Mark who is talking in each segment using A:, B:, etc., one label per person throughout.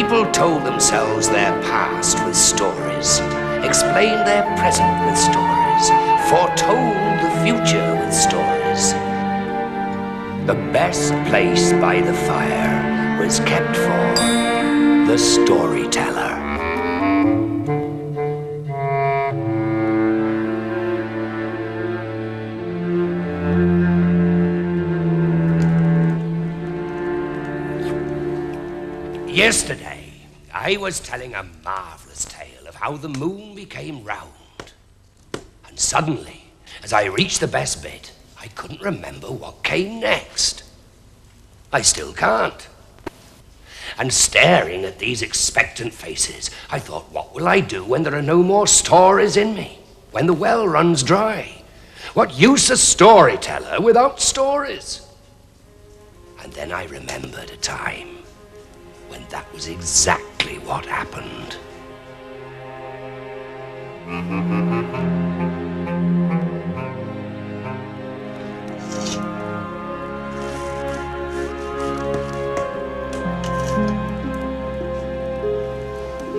A: People told themselves their past with stories, explained their present with stories, foretold the future with stories. The best place by the fire was kept for the storyteller. Yesterday, I was telling a marvelous tale of how the moon became round. And suddenly, as I reached the best bit, I couldn't remember what came next. I still can't. And staring at these expectant faces, I thought, what will I do when there are no more stories in me? When the well runs dry? What use a storyteller without stories? And then I remembered a time when that was exactly what happened.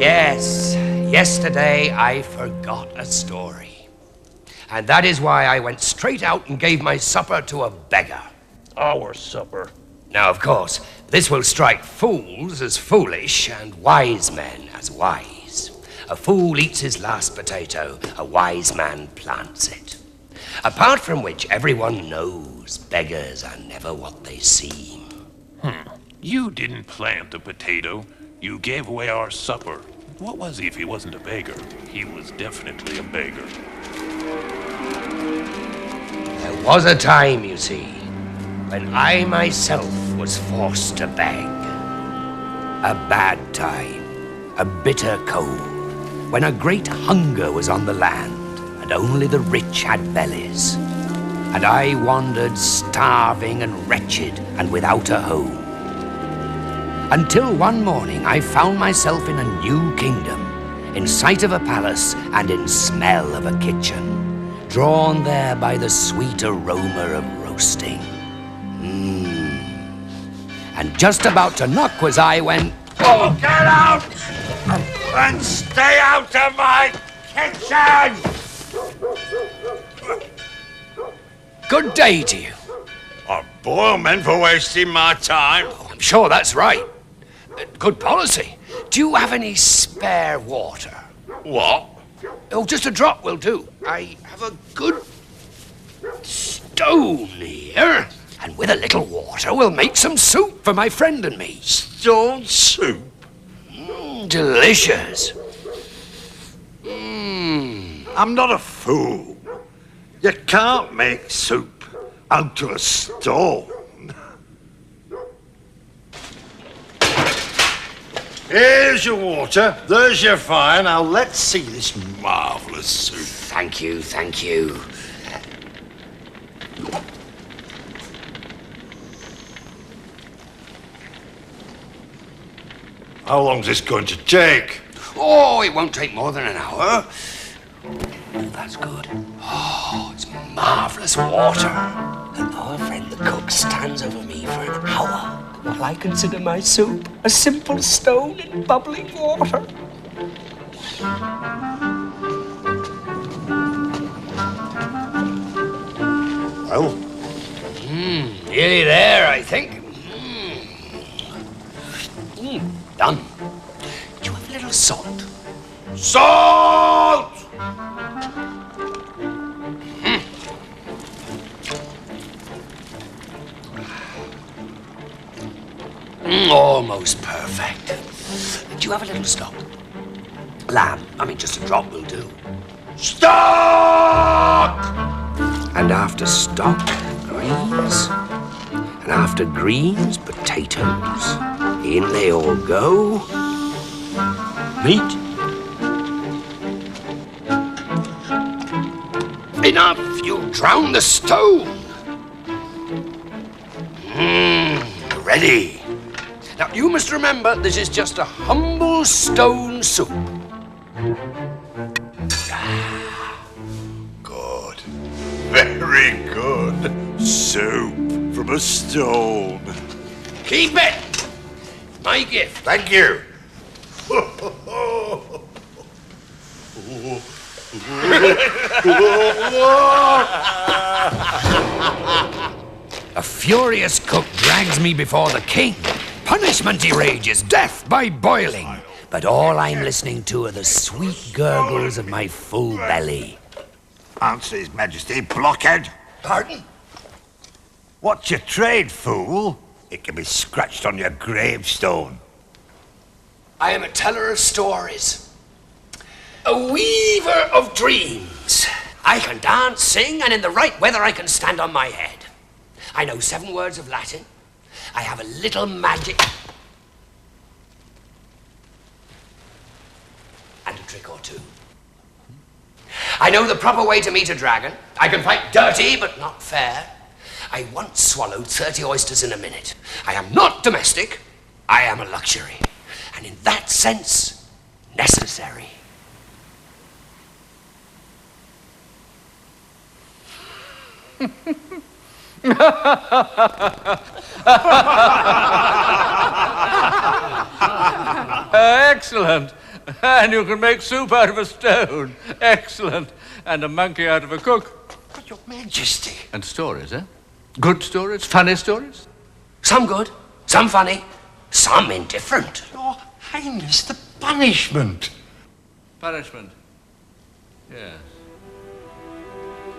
A: Yes, yesterday I forgot a story. And that is why I went straight out and gave my supper to a beggar.
B: Our supper.
A: Now, of course, this will strike fools as foolish and wise men as wise. A fool eats his last potato, a wise man plants it. Apart from which, everyone knows beggars are never what they seem.
B: You didn't plant a potato. You gave away our supper. What was he if he wasn't a beggar? He was definitely a beggar.
A: There was a time, you see, when I myself was forced to beg. A bad time, a bitter cold, when a great hunger was on the land, and only the rich had bellies. And I wandered starving and wretched and without a home. Until one morning I found myself in a new kingdom, in sight of a palace and in smell of a kitchen, drawn there by the sweet aroma of roasting. And just about to knock was I when...
C: Oh, get out! And stay out of my kitchen!
A: Good day to you.
C: I boil men for wasting my time.
A: Oh, I'm sure that's right. Good policy. Do you have any spare water?
C: What?
A: Oh, just a drop will do. I have a good stone here. And with a little water, we'll make some soup for my friend and me.
C: Stone soup?
A: Delicious.
C: I'm not a fool. You can't make soup out of a stone. Here's your water. There's your fire. Now let's see this marvellous soup.
A: Thank you, thank you.
C: How long's this going to take?
A: Oh, it won't take more than an hour. Oh, that's good. Oh, it's marvellous water. And our friend the cook stands over me for an hour while I consider my soup a simple stone in bubbling water.
C: Well?
A: Nearly there, I think. Done. Do you have a little salt?
C: Salt!
A: Almost perfect. Do you have a little stock? Lamb. I mean, just a drop will do.
C: Stock!
A: And after stock, greens. And after greens, potatoes. In they all go. Meat. Enough, you'll drown the stone. Ready. Now, you must remember, this is just a humble stone soup.
C: Good. Very good. Soup from a stone.
A: Keep it. My gift.
C: Thank you.
A: A furious cook drags me before the king. Punishment he rages, death by boiling. But all I'm listening to are the sweet gurgles of my full belly.
C: Answer His Majesty, blockhead.
A: Pardon?
C: What's your trade, fool? It can be scratched on your gravestone.
A: I am a teller of stories. A weaver of dreams. I can dance, sing, and in the right weather I can stand on my head. I know 7 words of Latin. I have a little magic. And a trick or two. I know the proper way to meet a dragon. I can fight dirty, but not fair. I once swallowed 30 oysters in a minute. I am not domestic. I am a luxury. And in that sense, necessary.
D: Excellent. And you can make soup out of a stone. Excellent. And a monkey out of a cook.
C: But Your Majesty.
D: And stories, eh? Good stories? Funny stories?
A: Some good, some funny, some indifferent.
C: Your Highness, the punishment.
D: Punishment. Yes.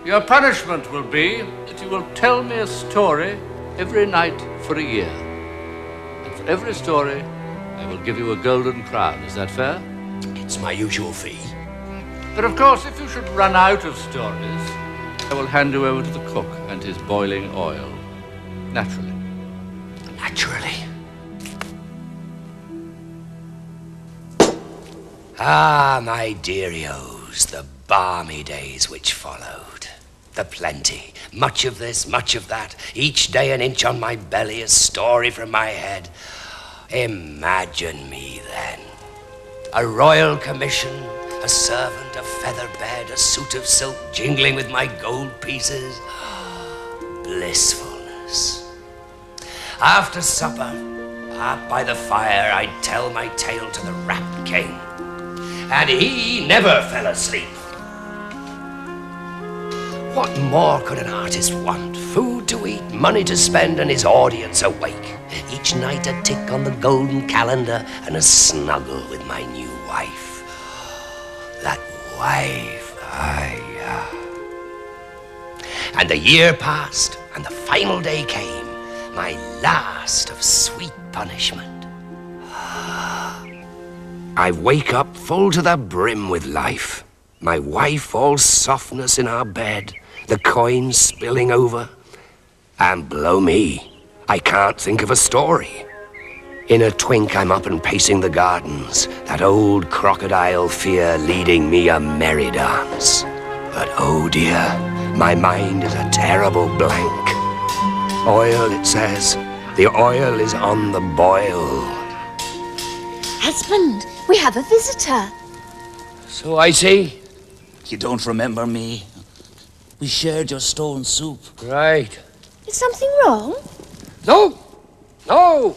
D: Your punishment will be that you will tell me a story every night for a year. And for every story, I will give you a golden crown. Is that fair?
A: It's my usual fee.
D: But of course, if you should run out of stories, I will hand you over to the cook and his boiling oil. Naturally.
A: Naturally. Ah, my dearios, the balmy days which followed. The plenty, much of this, much of that, each day an inch on my belly, a story from my head. Imagine me then. A royal commission, a servant, a feather bed, a suit of silk jingling with my gold pieces. Blissfulness. After supper, up by the fire, I'd tell my tale to the rapt king. And he never fell asleep. What more could an artist want? Food to eat, money to spend, and his audience awake. Each night a tick on the golden calendar and a snuggle with my new wife. That wife, And the year passed, and the final day came, my last of sweet punishment. I wake up full to the brim with life. My wife all softness in our bed, the coins spilling over. And blow me, I can't think of a story. In a twink I'm up and pacing the gardens, that old crocodile fear leading me a merry dance. But oh dear, my mind is a terrible blank. Oil, it says, the oil is on the boil.
E: Husband, we have a visitor.
A: So I see.
F: You don't remember me? We shared your stone soup.
A: Right.
E: Is something wrong?
A: No! No!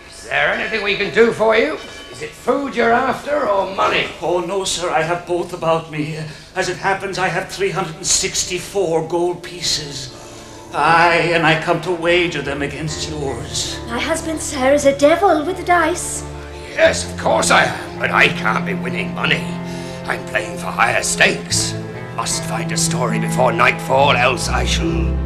A: Is there anything we can do for you? Is it food you're after or money?
F: Oh, no, sir, I have both about me. As it happens, I have 364 gold pieces. Aye, and I come to wager them against yours.
E: My husband, sir, is a devil with the dice.
A: Yes, of course I am, but I can't be winning money. I'm playing for higher stakes. Must find a story before nightfall, else I shall...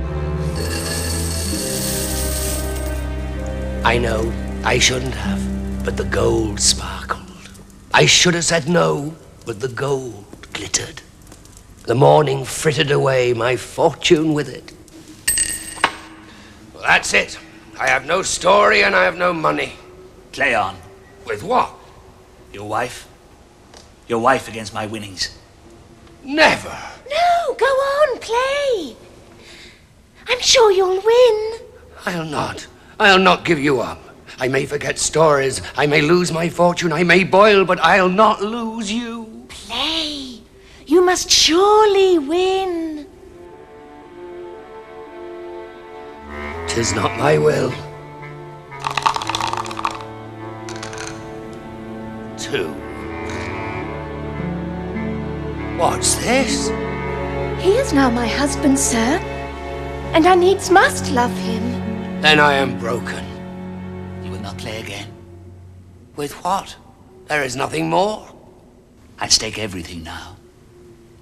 A: I know, I shouldn't have, but the gold sparkled. I should have said no, but the gold glittered. The morning frittered away my fortune with it. Well, that's it. I have no story and I have no money.
F: Play on.
A: With what?
F: Your wife? Your wife against my winnings.
A: Never.
E: No, go on, play. I'm sure you'll win.
A: I'll not. I'll not give you up. I may forget stories. I may lose my fortune. I may boil, but I'll not lose you.
E: Play. You must surely win.
A: 'Tis not my will. too. What's this?
E: He is now my husband, sir, and I needs must love him.
A: Then I am broken.
F: You will not play again.
A: With what? There is nothing more.
F: I'd stake everything now.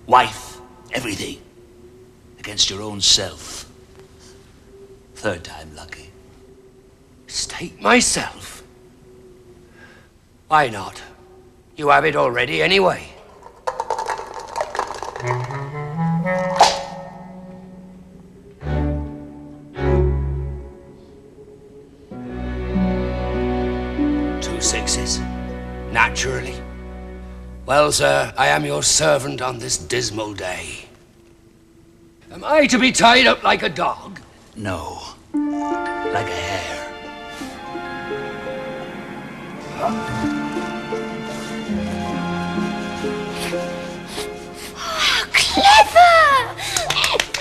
F: Wife, everything. Against your own self. Third time lucky.
A: Stake myself? Why not? You have it already anyway. Two sixes. Naturally. Well, sir, I am your servant on this dismal day. Am I to be tied up like a dog?
F: No. Like a hare.
E: Clever!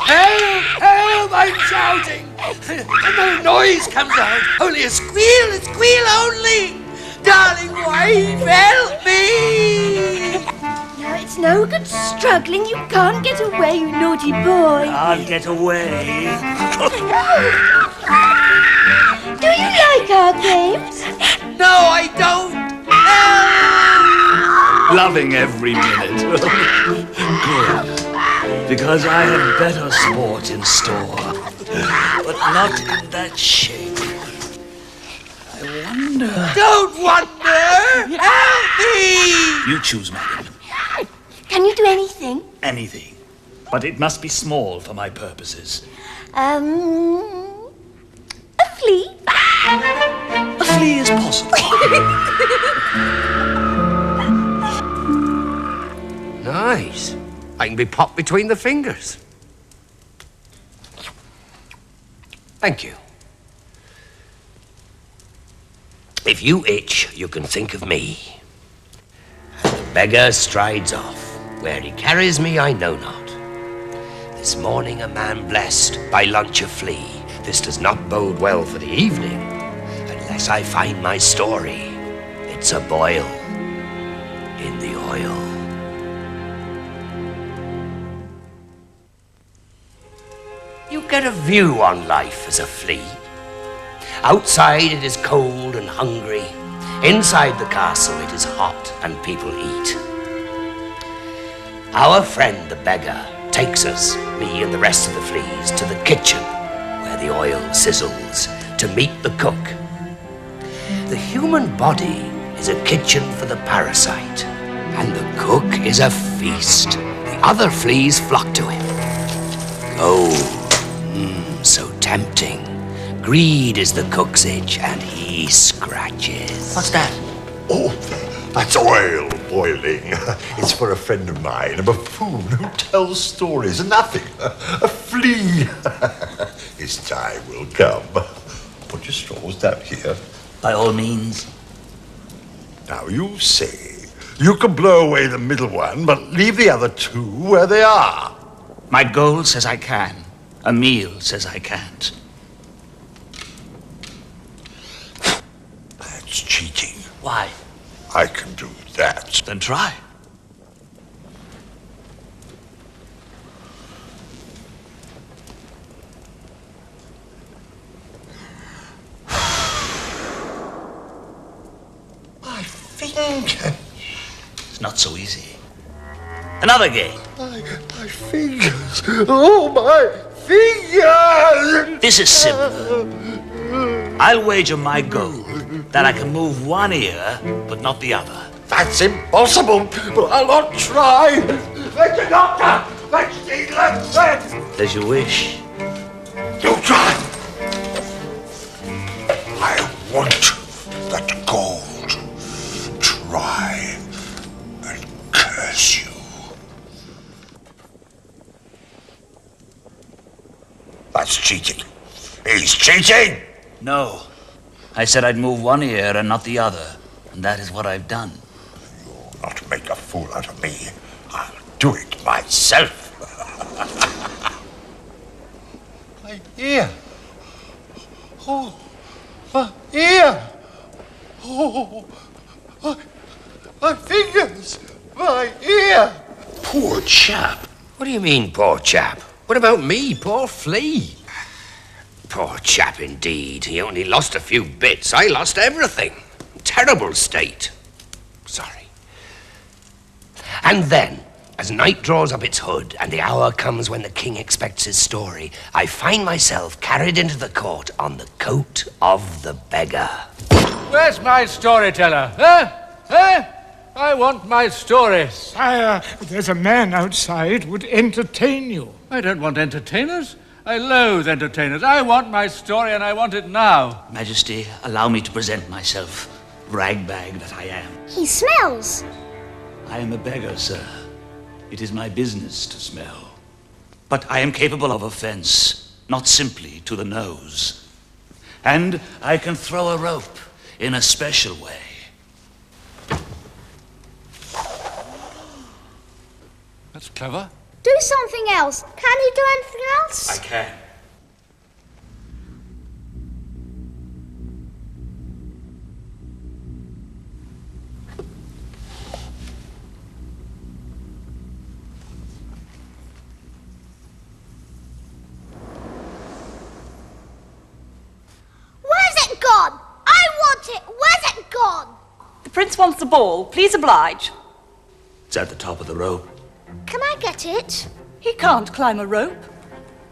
A: Help! Help! I'm shouting! And no noise comes out. Only a squeal only! Darling wife, help me!
E: Now it's no good struggling. You can't get away, you naughty boy.
F: I'll get away.
E: Do you like our games?
A: No, I don't! Help!
F: Loving every minute. Good. Because I have better sport in store. But not in that shape. I wonder...
A: Don't wonder! Help me!
F: You choose, madam.
E: Can you do anything?
F: Anything. But it must be small for my purposes.
E: A flea?
F: A flea is possible.
A: Nice. I can be popped between the fingers. Thank you. If you itch, you can think of me. And the beggar strides off. Where he carries me, I know not. This morning a man blessed, by lunch a flea. This does not bode well for the evening, unless I find my story. It's a boil in the oil. You get a view on life as a flea. Outside it is cold and hungry. Inside the castle it is hot and people eat. Our friend the beggar takes us, me and the rest of the fleas, to the kitchen where the oil sizzles to meet the cook. The human body is a kitchen for the parasite, and the cook is a feast. The other fleas flock to him. Gold, so tempting. Greed is the cook's itch, and he scratches.
F: What's that?
C: Oh, that's oil boiling. It's for a friend of mine, a buffoon who tells stories. Nothing. A flea. His time will come. Put your straws down here.
F: By all means.
C: Now you say you can blow away the middle one, but leave the other two where they are.
F: My goal says I can. A meal says I can't.
C: That's cheating.
F: Why?
C: I can do that.
F: Then try.
C: My finger.
F: It's not so easy. Another game.
C: My fingers. Oh, my fingers.
F: This is simple. I'll wager my gold that I can move one ear, but not the other.
C: That's impossible, but I'll not try. Let the doctor. Let's see, let's
F: As you wish.
C: You try. I want that gold. Try and curse you. That's cheating. He's cheating.
F: No. I said I'd move one ear and not the other. And that is what I've done.
C: You'll not make a fool out of me. I'll do it myself. My ear. Oh, my ear. Oh, My fingers! My ear!
B: Poor chap.
A: What do you mean, poor chap? What about me, poor flea? Poor chap indeed. He only lost a few bits. I lost everything. Terrible state. Sorry. And then, as night draws up its hood and the hour comes when the king expects his story, I find myself carried into the court on the coat of the beggar.
D: Where's my storyteller? Huh? Huh? I want my story.
G: Sire, there's a man outside would entertain you.
D: I don't want entertainers. I loathe entertainers. I want my story, and I want it now.
F: Majesty, allow me to present myself, ragbag that I am.
E: He smells.
F: I am a beggar, sir. It is my business to smell. But I am capable of offense, not simply to the nose. And I can throw a rope in a special way.
D: That's clever.
E: Do something else. Can you do anything else?
F: I can.
E: Where's it gone? I want it. Where's it gone?
H: The prince wants the ball. Please oblige.
F: It's at the top of the rope.
E: Can I get it?
H: He can't climb a rope.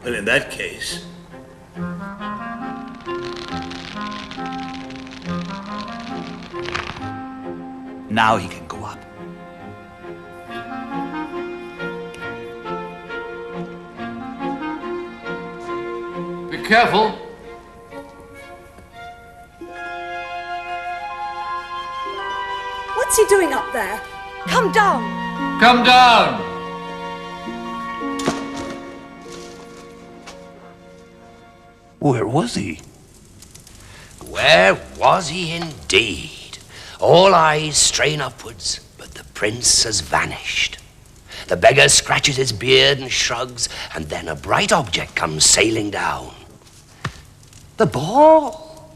F: Well, in that case... Now he can go up.
D: Be careful.
H: What's he doing up there? Come down.
D: Come down.
B: Where was he?
A: Where was he indeed? All eyes strain upwards, but the prince has vanished. The beggar scratches his beard and shrugs, and then a bright object comes sailing down. The ball.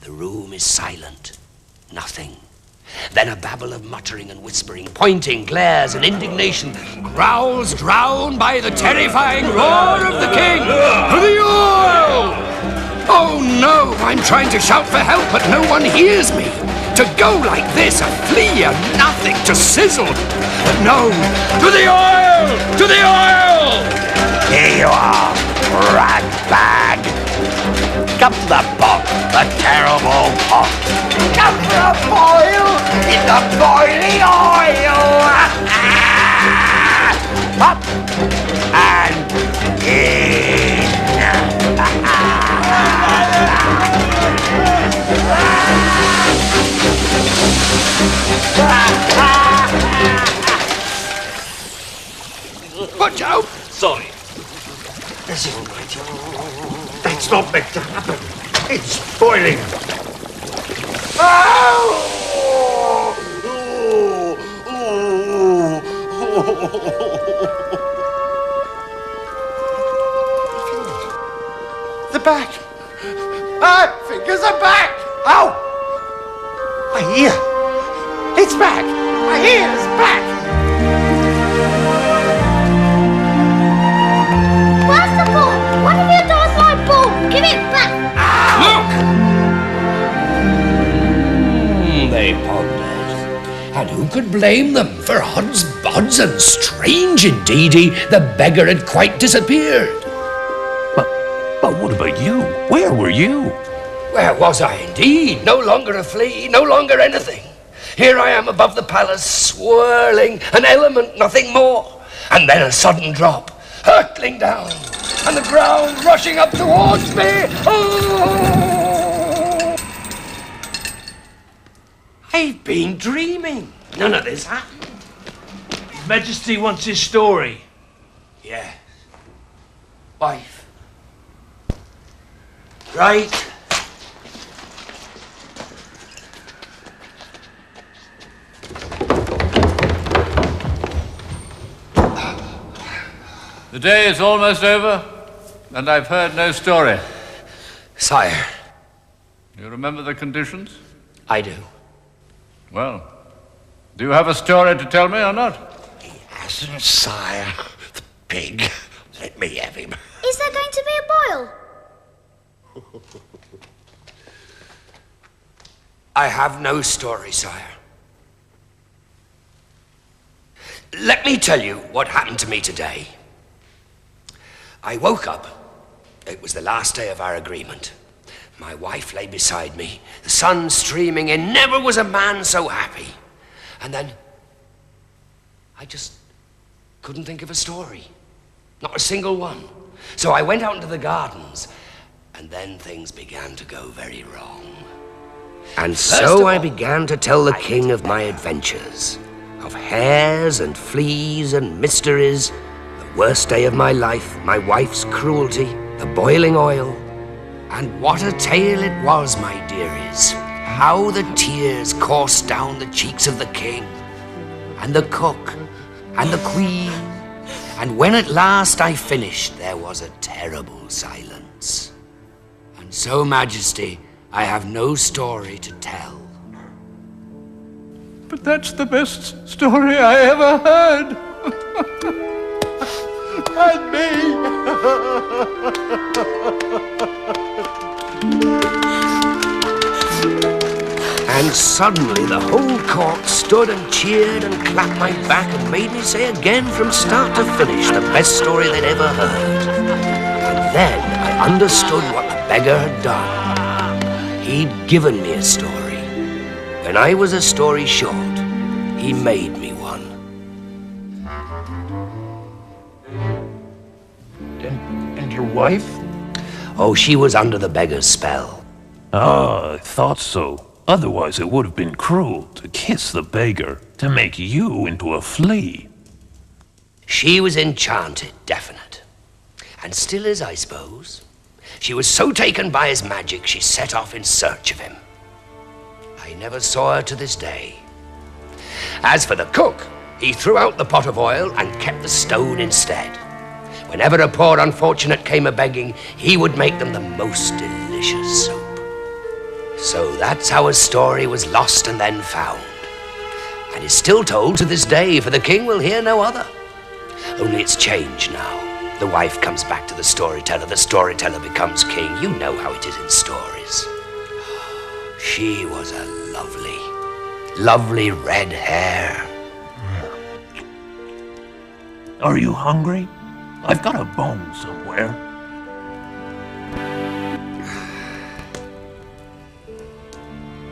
A: The room is silent. Nothing. Then a babble of muttering and whispering, pointing, glares, and indignation, growls drowned by the terrifying roar of the king. For the oil! Oh no, I'm trying to shout for help, but no one hears me. To go like this, a flea, a nothing, to sizzle. But no, to the oil! To the oil! Here you are, ragbag. Come to the pot, the terrible pot. Come for a boil in the boiling oil. Up and in. Watch out!
F: Sorry.
C: That's it, right. That's not meant to happen. It's boiling. The back. My fingers are back. Ow! My ear. It's back. My ear is back.
E: Where's the ball? What have you done with my ball? Give it back.
A: Look! They pondered. And who could blame them? For odds, bods, and strange indeedy, the beggar had quite disappeared.
B: But what about you? Where were you?
A: Where was I indeed? No longer a flea, no longer anything. Here I am above the palace, swirling, an element, nothing more. And then a sudden drop, hurtling down, and the ground rushing up towards me. Oh! I've been dreaming. None of this happened.
F: His Majesty wants his story.
A: Yeah. Wife. Right.
D: The day is almost over, and I've heard no story.
A: Sire,
D: You remember the conditions?
A: I do.
D: Well, do you have a story to tell me or not?
C: He hasn't, sire. The pig. Let me have him.
I: Is there going to be a boil?
A: I have no story, sire. Let me tell you what happened to me today. I woke up. It was the last day of our agreement. My wife lay beside me, the sun streaming in. Never was a man so happy. And then I just couldn't think of a story. Not a single one. So I went out into the gardens, and then things began to go very wrong. And so I began to tell the king of my adventures, of hares and fleas and mysteries, the worst day of my life, my wife's cruelty, the boiling oil. And what a tale it was, my dearies. How the tears coursed down the cheeks of the king, and the cook, and the queen. And when at last I finished, there was a terrible silence. And so, Majesty, I have no story to tell.
D: But that's the best story I ever heard.
C: And me.
A: And suddenly the whole court stood and cheered and clapped my back and made me say again from start to finish the best story they'd ever heard. And then I understood what the beggar had done. He'd given me a story. When I was a story short, he made me one.
B: And your wife?
A: Oh, she was under the beggar's spell.
B: Ah, I thought so. Otherwise it would have been cruel to kiss the beggar, to make you into a flea.
A: She was enchanted, definite. And still is, I suppose. She was so taken by his magic, she set off in search of him. I never saw her to this day. As for the cook, he threw out the pot of oil and kept the stone instead. Whenever a poor unfortunate came a-begging, he would make them the most delicious soup. So that's how a story was lost and then found. And is still told to this day, for the king will hear no other. Only it's changed now. The wife comes back to the storyteller becomes king. You know how it is in stories. She was a lovely red hair.
B: Are you hungry? I've got a bone somewhere.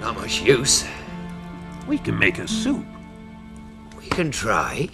A: Not much use.
B: We can make a soup.
A: We can try.